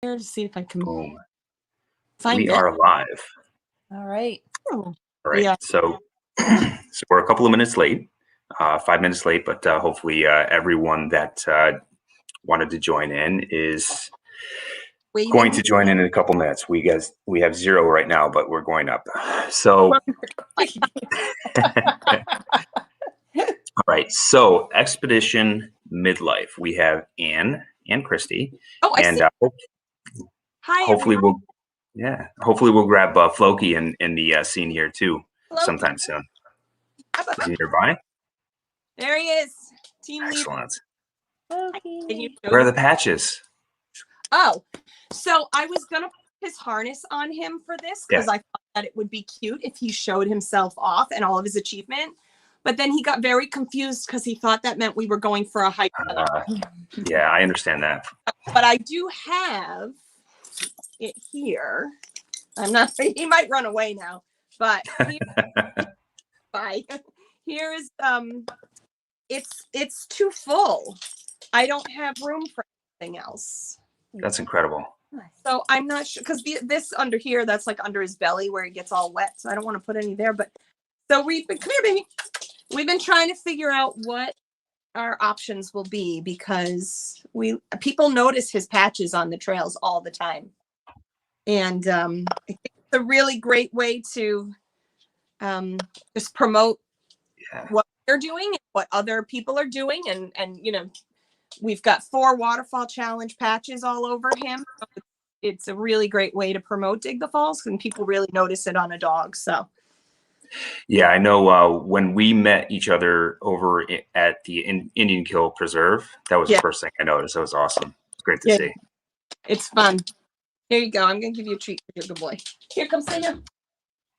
Here to see if I can Boom. find We it. are live. All right. Oh, All right. Yeah. So, so we're a couple of minutes late, 5 minutes late, but hopefully everyone that wanted to join in is going to join in a couple minutes. We have 0 right now, but we're going up. So, all right. So Expedition Midlife. We have Anne and Christy. Oh, I and see. Hi, hopefully everyone. we'll grab Floki in the scene here too sometime soon. Is he nearby? There he is. Team leader. Excellent. Can Where are the patches? Oh, so I was gonna put his harness on him for this because I thought that it would be cute if he showed himself off and all of his achievement. But then he got very confused because he thought that meant we were going for a hike. Yeah, I understand that. But I do have it here. I'm not. He might run away now, but bye. Here is it's too full. I don't have room for anything else. That's incredible. So I'm not sure because this under here, that's like under his belly where he gets all wet. So I don't want to put any there. But so come here, baby. We've been trying to figure out what our options will be because people notice his patches on the trails all the time, and I think it's a really great way to just promote what they're doing, and what other people are doing, and you know, we've got 4 waterfall challenge patches all over him. So it's a really great way to promote Dig the Falls, and people really notice it on a dog. So. Yeah, I know when we met each other over at the Indian Kill Preserve, that was the first thing I noticed. That was awesome. It's great to see. It's fun. Here you go. I'm going to give you a treat for your good boy. Here comes Santa.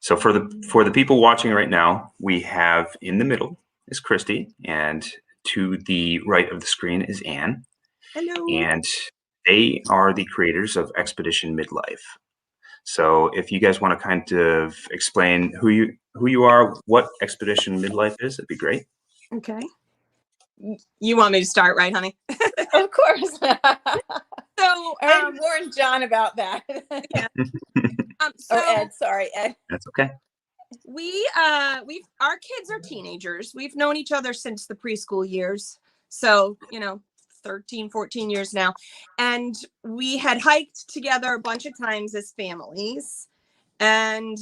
So for the people watching right now, we have in the middle is Christy, and to the right of the screen is Anne. Hello. And they are the creators of Expedition Midlife. So if you guys want to kind of explain who you are, what Expedition Midlife is, that'd be great. Okay. You want me to start, right, honey? Of course. So I warned John about that. Yeah. Or Ed, sorry, Ed. That's okay. Our kids are teenagers. We've known each other since the preschool years. So, 13, 14 years now. And we had hiked together a bunch of times as families. And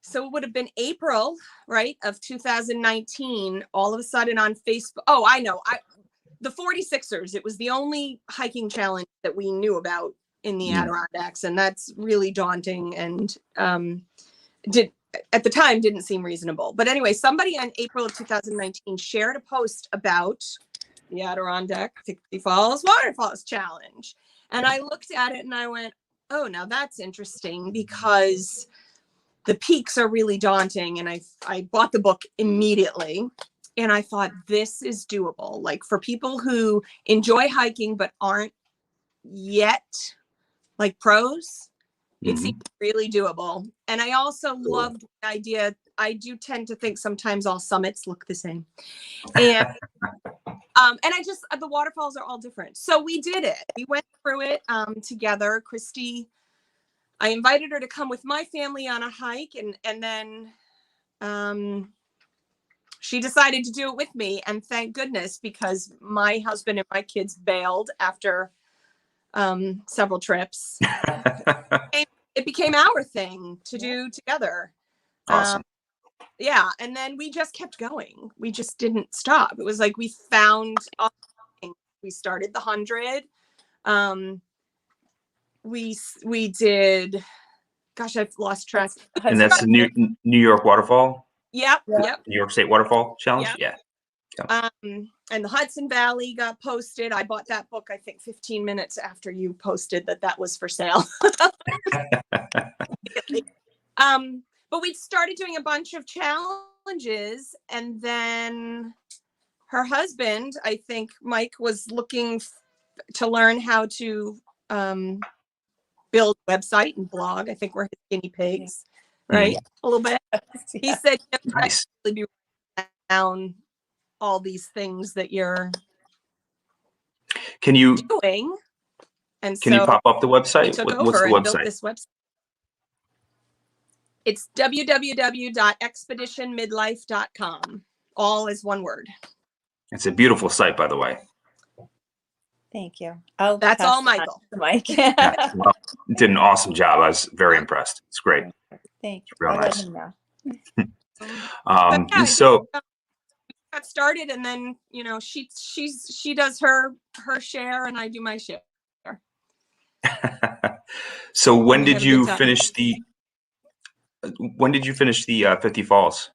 so it would have been April, right, of 2019. All of a sudden on Facebook. Oh, I know. The 46ers. It was the only hiking challenge that we knew about in the Adirondacks. And that's really daunting and at the time didn't seem reasonable. But anyway, somebody in April of 2019 shared a post about the Adirondack 60 Falls Waterfalls Challenge. And I looked at it and I went, oh, now that's interesting because the peaks are really daunting. And I bought the book immediately. And I thought, this is doable. Like for people who enjoy hiking but aren't yet like pros, it seems really doable. And I also loved the idea. I do tend to think sometimes all summits look the same. And the waterfalls are all different. So we did it. We went through it together. Christy, I invited her to come with my family on a hike. And then she decided to do it with me. And thank goodness, because my husband and my kids bailed after several trips. It became our thing to do together. Awesome. Yeah. And then we just kept going. We just didn't stop. It was like we found, we started the 100. We did, gosh, I've lost track. And that's the New York Waterfall? Yep. New York State Waterfall Challenge? Yep. Yeah. And the Hudson Valley got posted. I bought that book, I think 15 minutes after you posted that was for sale. But we started doing a bunch of challenges, and then her husband, I think Mike, was looking to learn how to build a website and blog. I think we're his guinea pigs, right? A little bit. He said, nice. Be down all these things that you're Can you doing. And Can you pop up the website? he took What's over the and website? built this website. It's www.expeditionmidlife.com. All is one word. It's a beautiful site, by the way. Thank you. That's all, Michael. Mike. Well, did an awesome job. I was very impressed. It's great. Thank you. Real I'll nice. let him know. So got started, and then she does her share, and I do my share. so when did you time. finish the 50 Falls?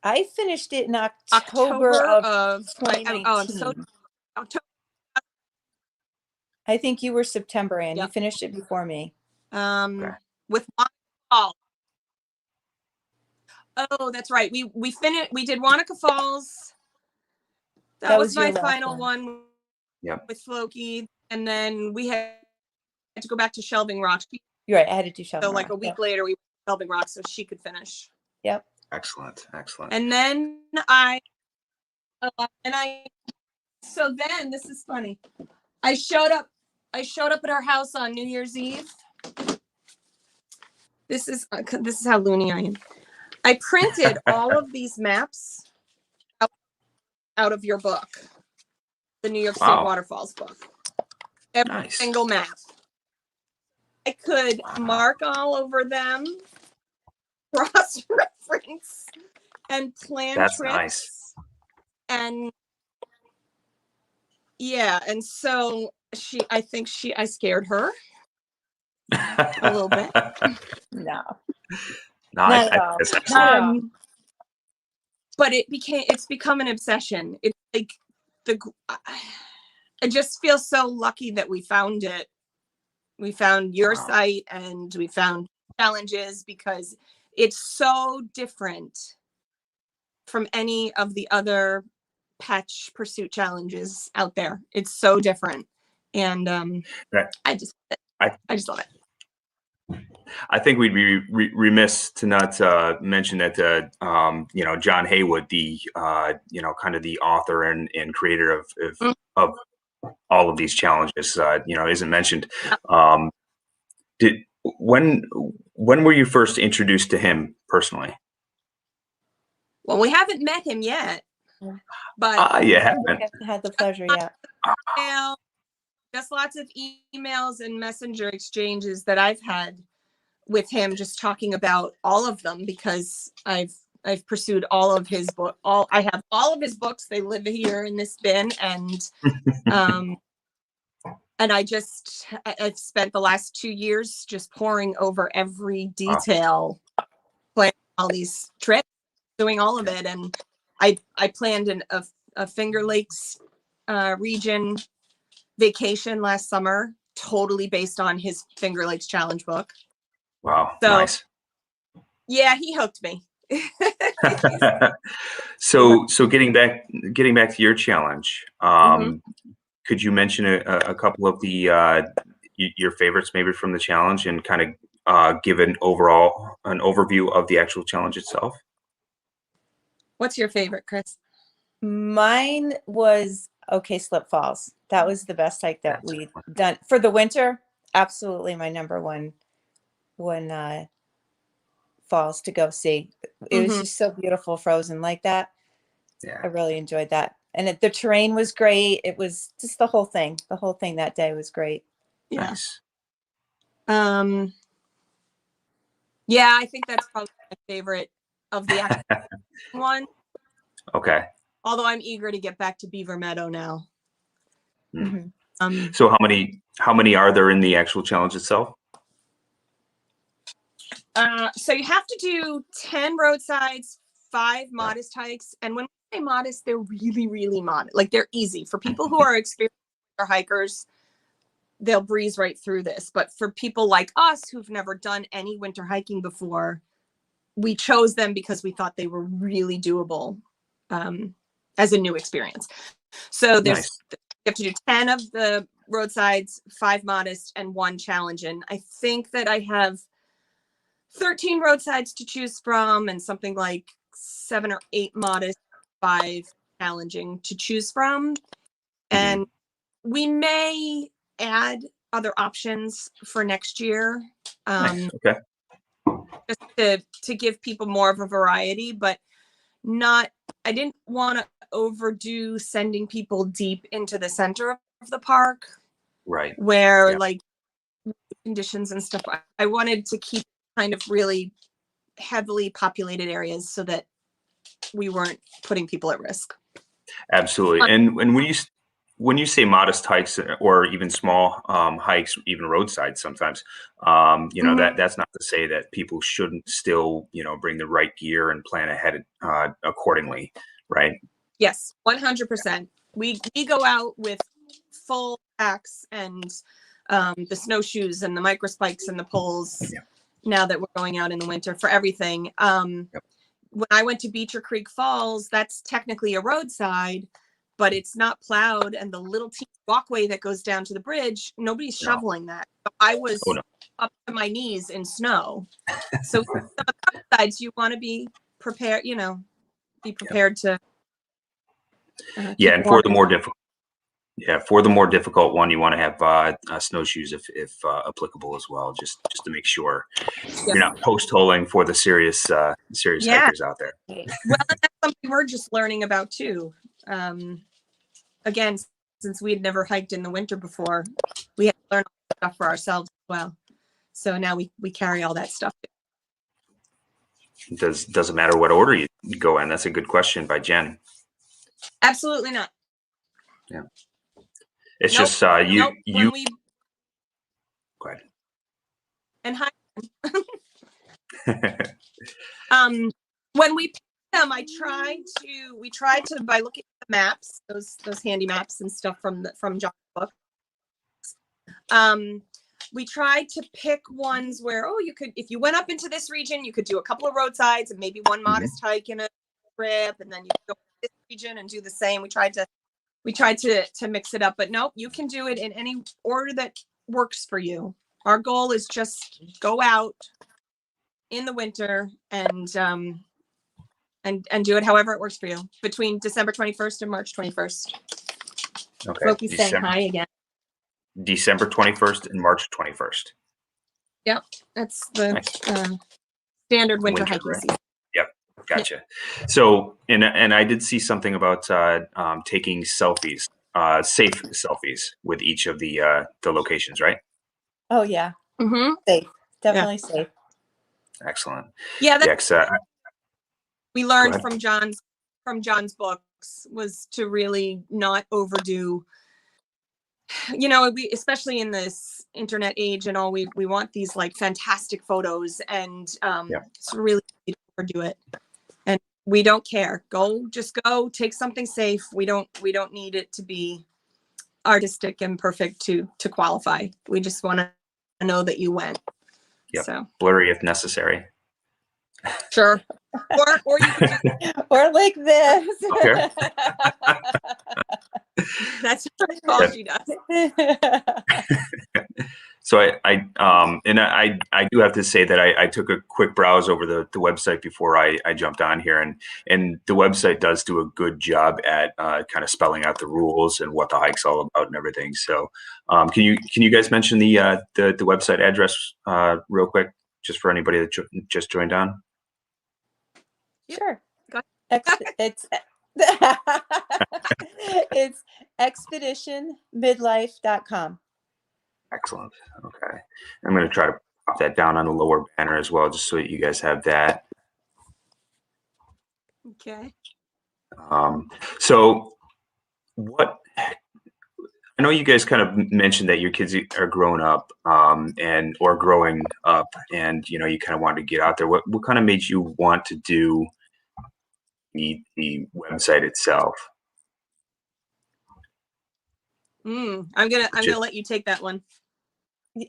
I finished it in October of 2019. October. I think you were September, Ann. Yep. You finished it before me. Okay. With Wanaka Falls. Oh, that's right. We finished. We did Wanaka Falls. That was my final one. Yep. With Floki, and then we had to go back to Shelving Rock. You're right. I had to do Shelving So like Rock. a week later, we went to Shelving Rock so she could finish. Yep. Excellent. And then so then this is funny. I showed up at our house on New Year's Eve. This is how loony I am. I printed all of these maps out of your book, the New York State Waterfalls book. Every single map. I could mark all over them, cross-reference, and plan trips. Nice. And yeah, and so I scared her a little bit. No. Nice. But it's become an obsession. It's like I just feel so lucky that we found it. We found your site and we found challenges because it's so different from any of the other patch pursuit challenges out there. It's so different. And I just love it. I think we'd be remiss to not mention that John Haywood, the kind of the author and creator of all of these challenges, isn't mentioned. When were you first introduced to him personally? Well, we haven't met him yet, but you haven't had the pleasure yet. Just lots of emails and messenger exchanges that I've had with him, just talking about all of them because I've pursued all of his book. I have all of his books. They live here in this bin, and and I've spent the last 2 years just poring over every detail, planning all these trips, doing all of it, and I planned a Finger Lakes region vacation last summer, totally based on his Finger Lakes challenge book. Wow, so, nice. Yeah, he hooked me. So getting back to your challenge, could you mention a couple of the your favorites maybe from the challenge and kind of give an overview of the actual challenge itself? What's your favorite, Chris? Mine was Slip Falls. That was the best hike that we've done for the winter. Absolutely my number one falls to go see. It was just so beautiful, frozen like that. Yeah, I really enjoyed that. And the terrain was great. It was just the whole thing. The whole thing that day was great. Yeah. Nice. Yeah, I think that's probably my favorite of the actual one. Okay. Although I'm eager to get back to Beaver Meadow now. So how many are there in the actual challenge itself? So you have to do 10 roadsides, 5 modest hikes. And when we say modest, they're really, really modest. Like they're easy. For people who are experienced hikers, they'll breeze right through this. But for people like us who've never done any winter hiking before, we chose them because we thought they were really doable as a new experience. So you have to do 10 of the roadsides, 5 modest, and 1 challenge. And I think that I have 13 roadsides to choose from and something like 7 or 8 modest, 5 challenging to choose from. And we may add other options for next year. Nice. Okay. Just to give people more of a variety, but I didn't want to overdo sending people deep into the center of the park. Right. Where like conditions and stuff. I wanted to keep kind of really heavily populated areas so that we weren't putting people at risk. Absolutely. And when you say modest hikes or even small hikes, even roadside sometimes, that's not to say that people shouldn't still, bring the right gear and plan ahead accordingly, right? Yes, 100%. We go out with full packs and the snowshoes and the micro spikes and the poles now that we're going out in the winter for everything. When I went to Beecher Creek Falls, that's technically a roadside, but it's not plowed, and the little teeny walkway that goes down to the bridge, nobody's shoveling that. So I was up to my knees in snow. So some of the sides, you want to be prepared, be prepared to. And for the more difficult one, you want to have snowshoes if applicable as well, just to make sure you're not post-holing for the serious hikers out there. Well, that's something we're just learning about too. Again, since we had never hiked in the winter before, we had to learn all that stuff for ourselves as well. So now we carry all that stuff. Doesn't matter what order you go in. That's a good question by Jen. Absolutely not. Yeah. It's just you. Go ahead. And hi. When we picked them, we tried to by looking at the maps, those handy maps and stuff from John's book. We tried to pick ones where you could, if you went up into this region, you could do a couple of roadsides and maybe one modest hike in a trip, and then you could go to this region and do the same. We tried to mix it up, but nope, you can do it in any order that works for you. Our goal is just go out in the winter and do it however it works for you between December 21st and March 21st. Okay. Loki's saying hi again. December 21st and March 21st. Yep, that's the standard winter hiking season. Yep, gotcha. So, and I did see something about taking selfies, safe selfies with each of the locations, right? Oh yeah, safe, definitely safe. Excellent. Yeah, that's we learned from John's books was to really not overdo. We especially in this internet age and all, we want these like fantastic photos, and it's really easy to overdo it, and we don't care. Just go take something safe. We don't need it to be artistic and perfect to qualify. We just want to know that you went. So blurry if necessary. Sure. Or you could or like this. Okay. That's all she does. So I do have to say that I took a quick browse over the website before I jumped on here, and the website does do a good job at kind of spelling out the rules and what the hike's all about and everything. So can you guys mention the website address real quick, just for anybody that just joined on? Sure. It's expeditionmidlife.com. Excellent. Okay. I'm going to try to pop that down on the lower banner as well, just so that you guys have that. Okay. So what, I know you guys kind of mentioned that your kids are growing up or growing up, and, you kind of wanted to get out there. What kind of made you want to do the website itself? I'm gonna let you take that one.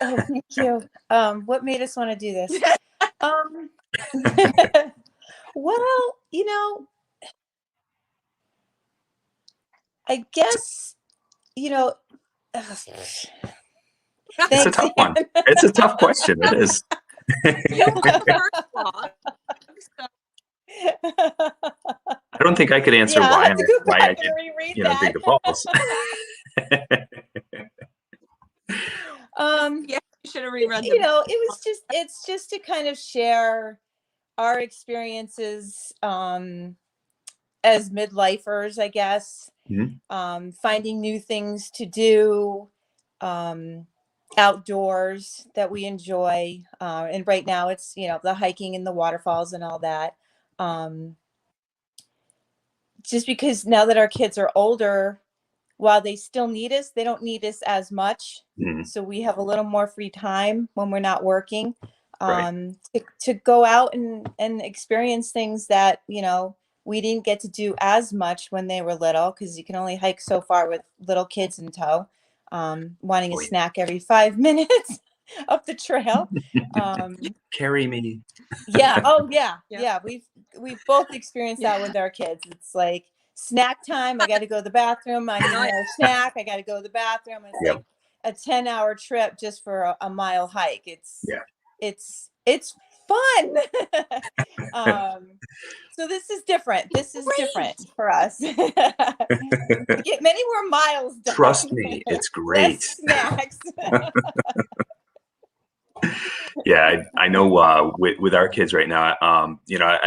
Oh, thank you. What made us want to do this? Well, I guess, it's a tough one. It's a tough question. It is. I don't think I could answer why I did, take the falls. Yeah, you should have reread you know, it's just to kind of share our experiences as midlifers, I guess. Finding new things to do outdoors that we enjoy. And right now it's, you know, the hiking and the waterfalls and all that. Just because now that our kids are older, while they still need us, they don't need us as much. So we have a little more free time when we're not working, to go out and experience things that, you know, we didn't get to do as much when they were little, because you can only hike so far with little kids in tow, wanting a snack every 5 minutes up the trail. Carry me. Yeah. Oh yeah. Yeah. We've both experienced that with our kids. It's like snack time. I got to go to the bathroom. I need another snack. I got to go to the bathroom. It's like a 10-hour trip just for a mile hike. It's fun. So this is different. This is different for us. We get many more miles done. Trust me, it's great. Less snacks. Yeah, I know with our kids right now, you know,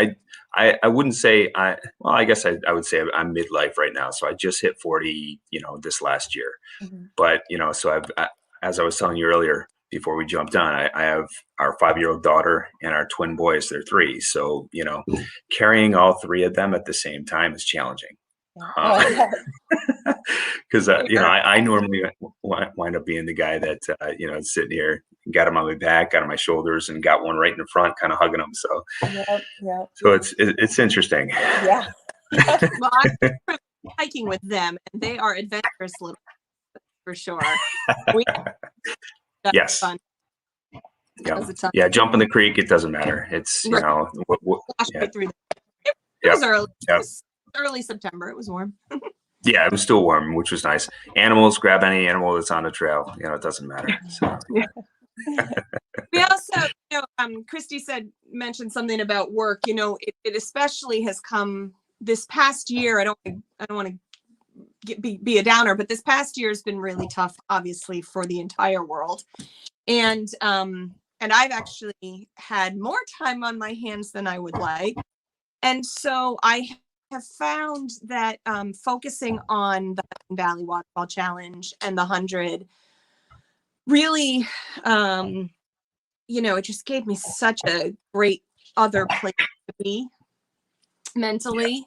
I wouldn't say well, I guess I would say I'm midlife right now. So I just hit 40, you know, this last year. But, you know, so as I was telling you earlier, before we jumped on, I have our 5-year-old daughter and our twin boys, they're 3. So, you know, carrying all 3 of them at the same time is challenging. Because, you know, I normally wind up being the guy that, you know, sitting here, got him on my back, got on my shoulders, and got one right in the front, kind of hugging them. So, so it's interesting. Yeah. Well, I'm hiking with them, and they are adventurous little, for sure. Yes. Fun. Yeah, jump in the creek. It doesn't matter. It's, you know, right through it was early. It was early September. It was warm. Yeah, it was still warm, which was nice. Animals, grab any animal that's on the trail. You know, it doesn't matter. So. We also, you know, Christy mentioned something about work. You know, it especially has come this past year. I don't want to be a downer, but this past year has been really tough, obviously, for the entire world. And I've actually had more time on my hands than I would like. And so I have found that focusing on the Valley Waterfall Challenge and the 100 really, you know, it just gave me such a great other place to be mentally.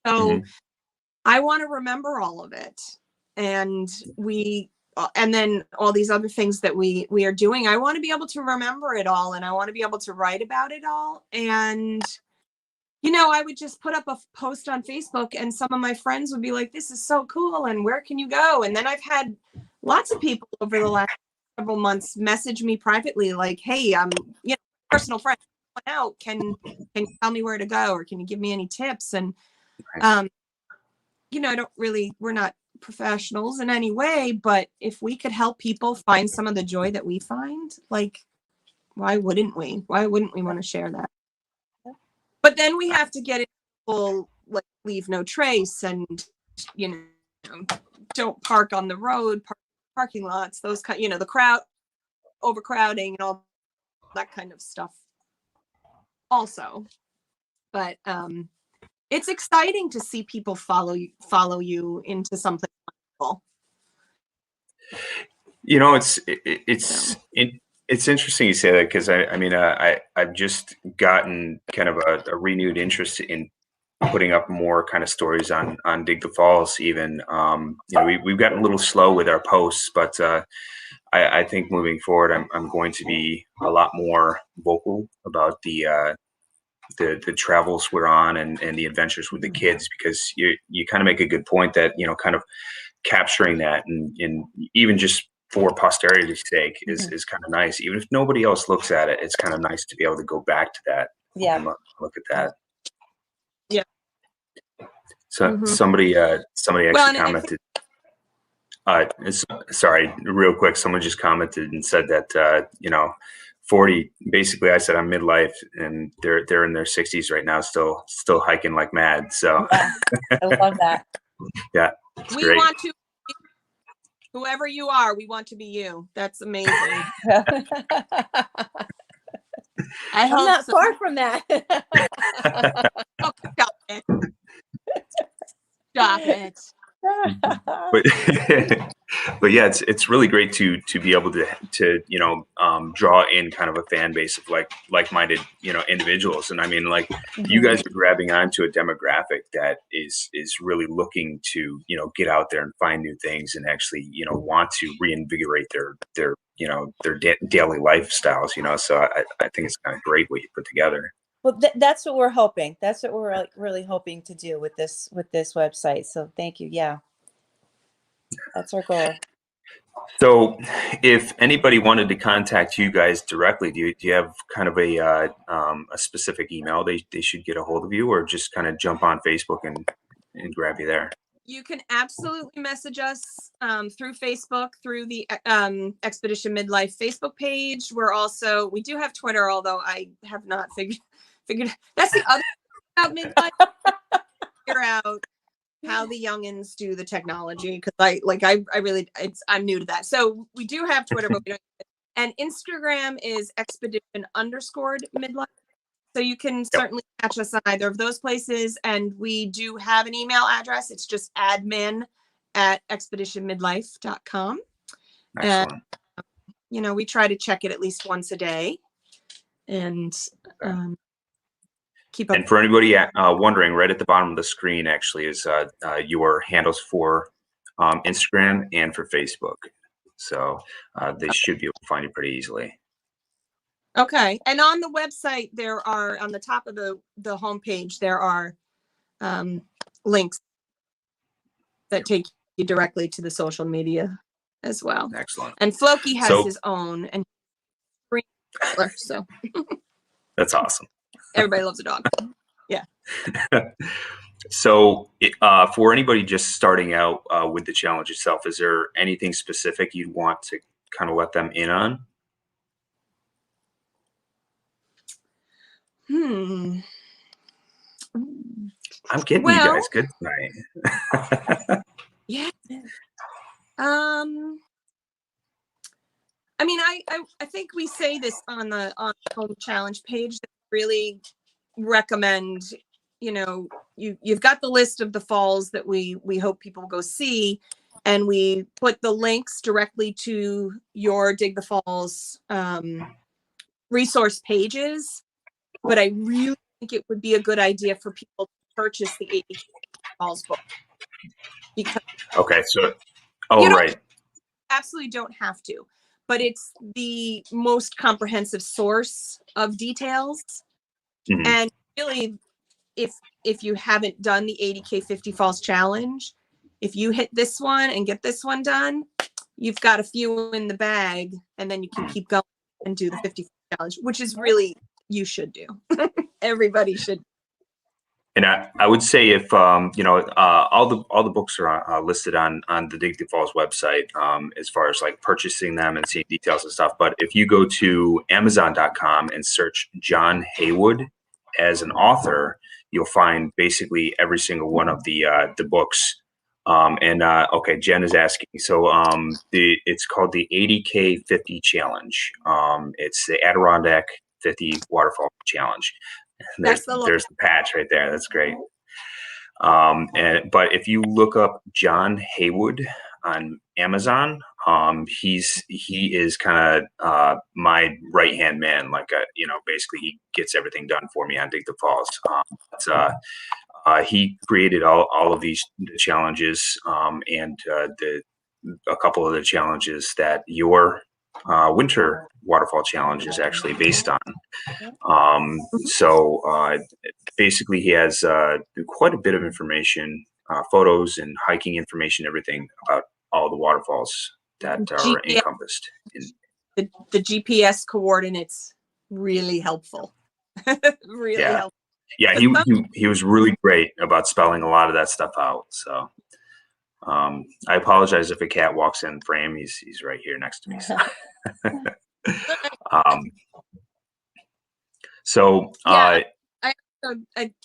So I want to remember all of it. And and then all these other things that we are doing, I want to be able to remember it all, and I want to be able to write about it all. And, you know, I would just put up a post on Facebook, and some of my friends would be like, this is so cool, and where can you go? And then I've had lots of people over the last several months message me privately, like, hey, you know, personal friend went out, can you tell me where to go, or can you give me any tips? And you know, we're not professionals in any way, but if we could help people find some of the joy that we find, like, why wouldn't we want to share that? But then we have to get it full, like, leave no trace, and, you know, don't park on the road, parking lots, those kind, you know, the crowd, overcrowding, and all that kind of stuff also. But it's exciting to see people follow you into something wonderful. You know, it's interesting you say that, because I mean, I've just gotten kind of a renewed interest in putting up more kind of stories on Dig the Falls. Even, you know, we've gotten a little slow with our posts, but I think moving forward, I'm going to be a lot more vocal about the travels we're on and the adventures with the kids, because you kind of make a good point that, you know, kind of capturing that and even just for posterity's sake is kind of nice. Even if nobody else looks at it, it's kind of nice to be able to go back to that. And look at that. Yeah. So somebody actually commented. Sorry, real quick. Someone just commented and said that, you know, 40, basically I said I'm midlife, and they're in their 60s right now, still hiking like mad. So I love that. Yeah. We want to Whoever you are, we want to be you. That's amazing. I I'm hope not so. far from that. Oh, stop it. Stop it. but but yeah, it's really great to be able to draw in kind of a fan base of like-minded individuals. And I mean, like, you guys are grabbing onto a demographic that is really looking to get out there and find new things, and actually want to reinvigorate their daily lifestyles. So I think it's kind of great what you put together. Well, that's what we're hoping. That's what we're really hoping to do with this website. So thank you. Yeah, that's our goal. So, if anybody wanted to contact you guys directly, do you have kind of a specific email they should get a hold of you, or just kind of jump on Facebook and grab you there? You can absolutely message us through Facebook, through the Expedition Midlife Facebook page. We do have Twitter, although I have not figured. That's the other thing about Midlife. Figure out how the youngins do the technology, because I'm new to that. So we do have Twitter, but we don't. And Instagram is expedition_midlife. So you can certainly catch us on either of those places. And we do have an email address. It's just admin@expeditionmidlife.com. Excellent. And we try to check it at least once a day, and keep up. And for anybody wondering, right at the bottom of the screen actually is your handles for Instagram and for Facebook. So they should be able to find you pretty easily. Okay. And on the website, there are, on the top of the homepage, there are links that take you directly to the social media as well. Excellent. And Floki has his own, and so that's awesome. Everybody loves a dog. Yeah. So for anybody just starting out with the challenge itself, is there anything specific you'd want to kind of let them in on? I'm getting you guys good tonight. Yeah. I mean, I think we say this on the home challenge page, that really recommend, you've got the list of the falls that we hope people go see, and we put the links directly to your Dig the Falls resource pages. But I really think it would be a good idea for people to purchase the 80 Falls book. Because right. Absolutely don't have to, but it's the most comprehensive source of details. Mm-hmm. And really, if you haven't done the 80K 50 Falls challenge, if you hit this one and get this one done, you've got a few in the bag, and then you can keep going and do the 50 challenge, which is really, you should do. Everybody should. And I would say if all the books are listed on the Dig the Falls website, as far as like purchasing them and seeing details and stuff. But if you go to Amazon.com and search John Haywood as an author, you'll find basically every single one of the books. Jen is asking. So it's called the 80K 50 Challenge. It's the Adirondack 50 Waterfall Challenge. There's the patch right there. That's great. But if you look up John Haywood on Amazon, he is kind of my right hand man. Like basically he gets everything done for me on Dig the Falls. He created all of these challenges and a couple of the challenges that your winter waterfall challenge is actually based on. Basically he has quite a bit of information, photos and hiking information, everything about all the waterfalls that are encompassed in the GPS coordinates. Really helpful. Really helpful. Yeah, he was really great about spelling a lot of that stuff out. So I apologize if a cat walks in frame. He's right here next to me. So. I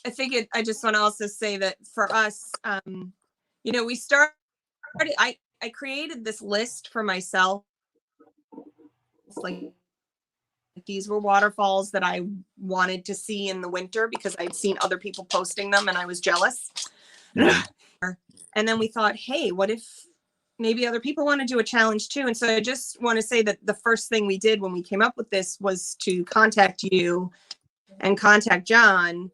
think I just want to also say that for us, we started. I created this list for myself. It's like these were waterfalls that I wanted to see in the winter because I'd seen other people posting them and I was jealous. And then we thought, hey, what if maybe other people want to do a challenge too? And so I just want to say that the first thing we did when we came up with this was to contact you and contact John,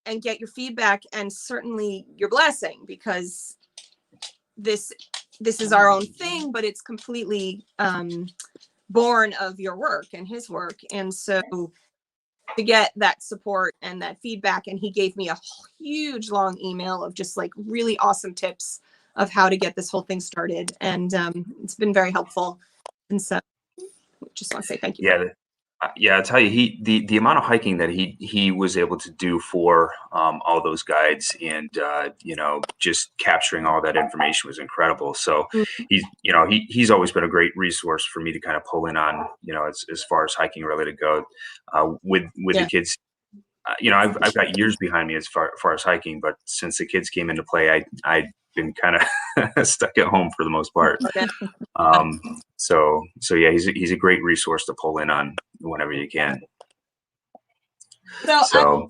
and get your feedback and certainly your blessing, because this is our own thing, but it's completely born of your work and his work. And so to get that support and that feedback, and he gave me a huge long email of just like really awesome tips of how to get this whole thing started. And it's been very helpful. And so just want to say thank you. Yeah, I'll tell you, the amount of hiking that he was able to do for all those guides, and just capturing all that information was incredible. So he's always been a great resource for me to kind of pull in on, as far as hiking related go, with the kids. I've got years behind me as far as hiking, but since the kids came into play, I've been kind of stuck at home for the most part. So yeah, he's a great resource to pull in on whenever you can. So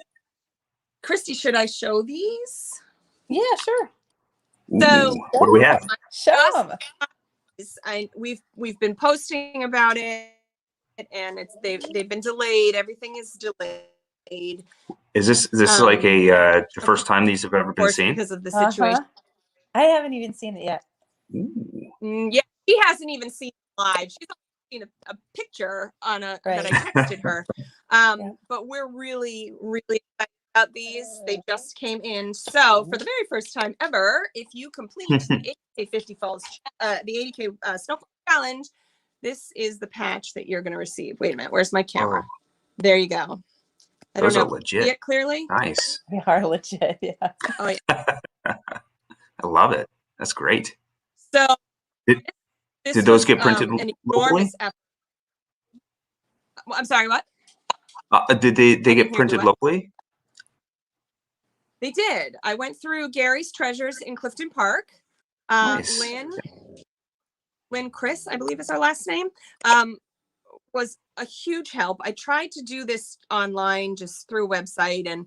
Christy, should I show these? Yeah, sure. So what do we have? Show them. We've been posting about it, and they've been delayed. Everything is delayed. Is this like the first time these have ever been seen? Because of the situation. I haven't even seen it yet. Yeah, she hasn't even seen it live. She's only seen a picture that I texted her. But we're really, really excited about these. They just came in. So for the very first time ever, if you complete the 80K 50 Falls, the 80K Snowfall Challenge, this is the patch that you're going to receive. Wait a minute. Where's my camera? Oh. There you go. Those are legit. See it clearly? Nice. They are legit. Yeah. Oh, yeah. I love it. That's great. So did those get printed locally? I'm sorry, what? Did they get printed locally? They did. I went through Gary's Treasures in Clifton Park. Nice. Lynn Chris, I believe is our last name, was a huge help. I tried to do this online just through a website and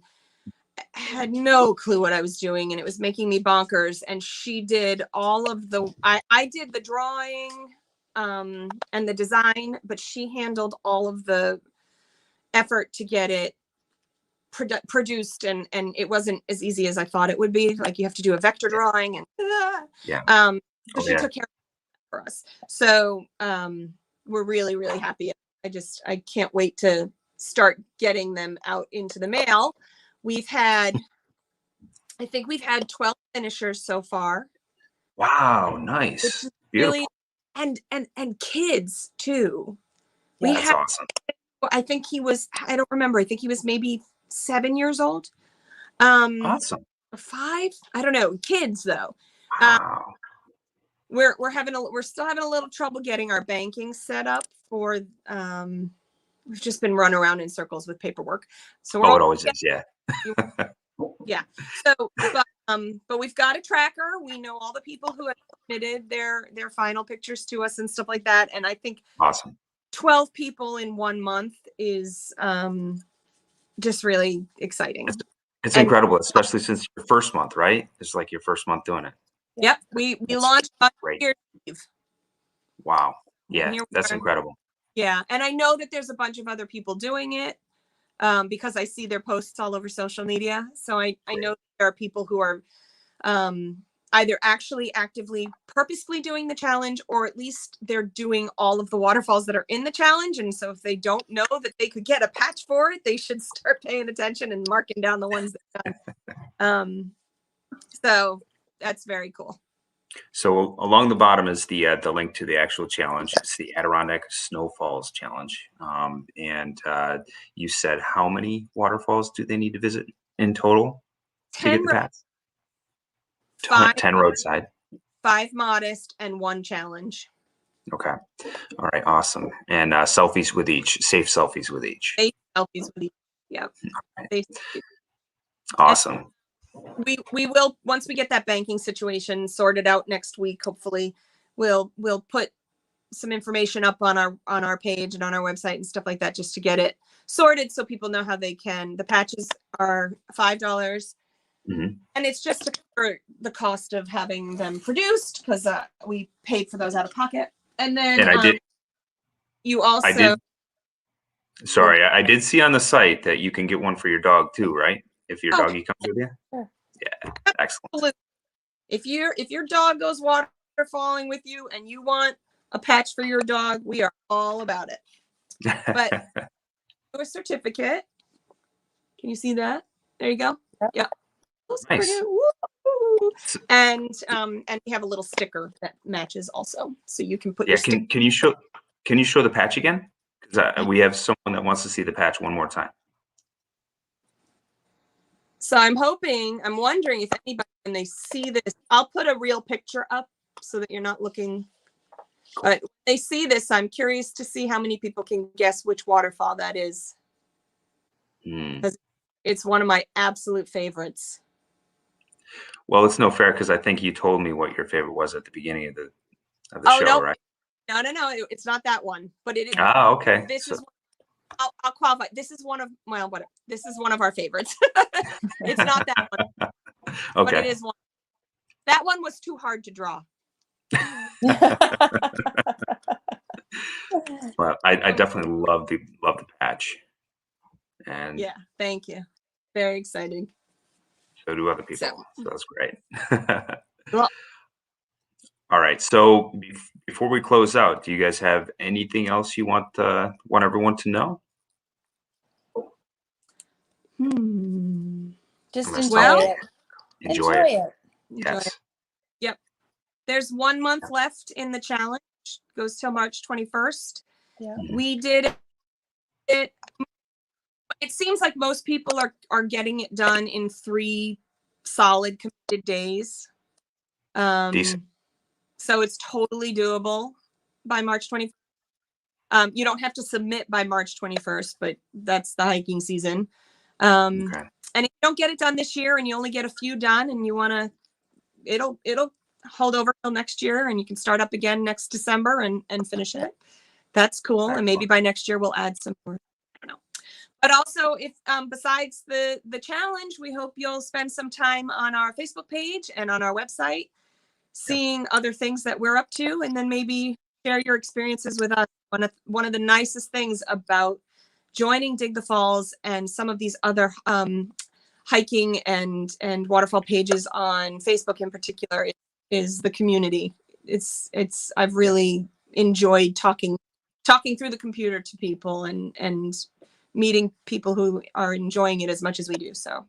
had no clue what I was doing, and it was making me bonkers. And she did all of I did the drawing and the design, but she handled all of the effort to get it produced, and it wasn't as easy as I thought it would be. Like, you have to do a vector drawing, and so she took care of it for us. So we're really, really happy. I can't wait to start getting them out into the mail. I think we've had 12 finishers so far. Wow, nice. Beautiful. Really, and kids too. Yeah, That's awesome. I think I don't remember. I think he was maybe 7 years old. Awesome. 5? I don't know. Kids though. Wow. We're still having a little trouble getting our banking set up for we've just been running around in circles with paperwork. So it always is, yeah. Yeah. So but we've got a tracker. We know all the people who have submitted their final pictures to us and stuff like that. And I think awesome. 12 people in 1 month is just really exciting. It's incredible, especially since your first month, right? It's like your first month doing it. Yep. We launched on New Year's Eve. Wow. Yeah, that's incredible. Yeah. And I know that there's a bunch of other people doing it because I see their posts all over social media. So I know there are people who are either actually actively purposefully doing the challenge, or at least they're doing all of the waterfalls that are in the challenge. And so if they don't know that they could get a patch for it, they should start paying attention and marking down the ones that done. So that's very cool. So along the bottom is the link to the actual challenge. It's the Adirondack Snowfalls Challenge. And you said how many waterfalls do they need to visit in total to get the pass? 10 roadside. 5 modest and 1 challenge. Okay. All right. Awesome. And selfies with each. Safe selfies with each. Safe selfies with each. Yep. Okay. Awesome. we will, once we get that banking situation sorted out next week, hopefully we'll put some information up on our page and on our website and stuff like that, just to get it sorted so people know how they can. The patches are $5. And it's just to cover the cost of having them produced, because we paid for those out of pocket. And then you also I did see on the site that you can get one for your dog too, right? If your doggy comes with you. Sure. Yeah, excellent. Absolutely. If your dog goes waterfalling with you and you want a patch for your dog, we are all about it. But a certificate. Can you see that? There you go. Yeah. Nice. And we have a little sticker that matches also, so you can put your sticker. Can you show the patch again? Because we have someone that wants to see the patch one more time. So I'm wondering if anybody, when they see this, I'll put a real picture up so that you're not looking. But when they see this, I'm curious to see how many people can guess which waterfall that is. Because it's one of my absolute favorites. Well, it's no fair, because I think you told me what your favorite was at the beginning of the show, no. right? No, it's not that one. But it is. Okay. This is. I'll qualify. This is one of this is one of our favorites. It's not that one. Okay. But it is one. That one was too hard to draw. Well, I definitely love the patch. And yeah, thank you. Very exciting. So do other people. So that's great. Well, all right. So before we close out, do you guys have anything else you want everyone to know? Just enjoy it. Enjoy it. Enjoy it. Yep. There's 1 month left in the challenge. Goes till March 21st. Yeah. We did it. It seems like most people are getting it done in 3 solid committed days. Decent. So it's totally doable by March 21st. You don't have to submit by March 21st, but that's the hiking season. Okay. And if you don't get it done this year and you only get a few done and you want to, it'll hold over till next year and you can start up again next December and finish it. That's cool. Excellent. And maybe by next year we'll add some more. I don't know. But also, if besides the challenge, we hope you'll spend some time on our Facebook page and on our website, seeing other things that we're up to, and then maybe share your experiences with us. One of the nicest things about joining Dig the Falls and some of these other hiking and waterfall pages on Facebook in particular is the community. I've really enjoyed talking through the computer to people and meeting people who are enjoying it as much as we do. So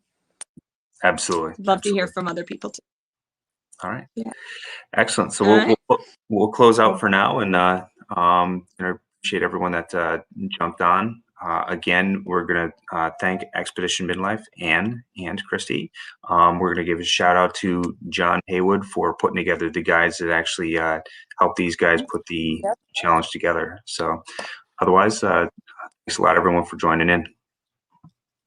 absolutely. Love to hear from other people too. All right. Yeah. Excellent. So we'll close out for now, and I appreciate everyone that jumped on. Again, we're going to thank Expedition Midlife, Anne and Christy. We're going to give a shout out to John Haywood for putting together the guides that actually helped these guys put the challenge together. So otherwise, thanks a lot, everyone, for joining in.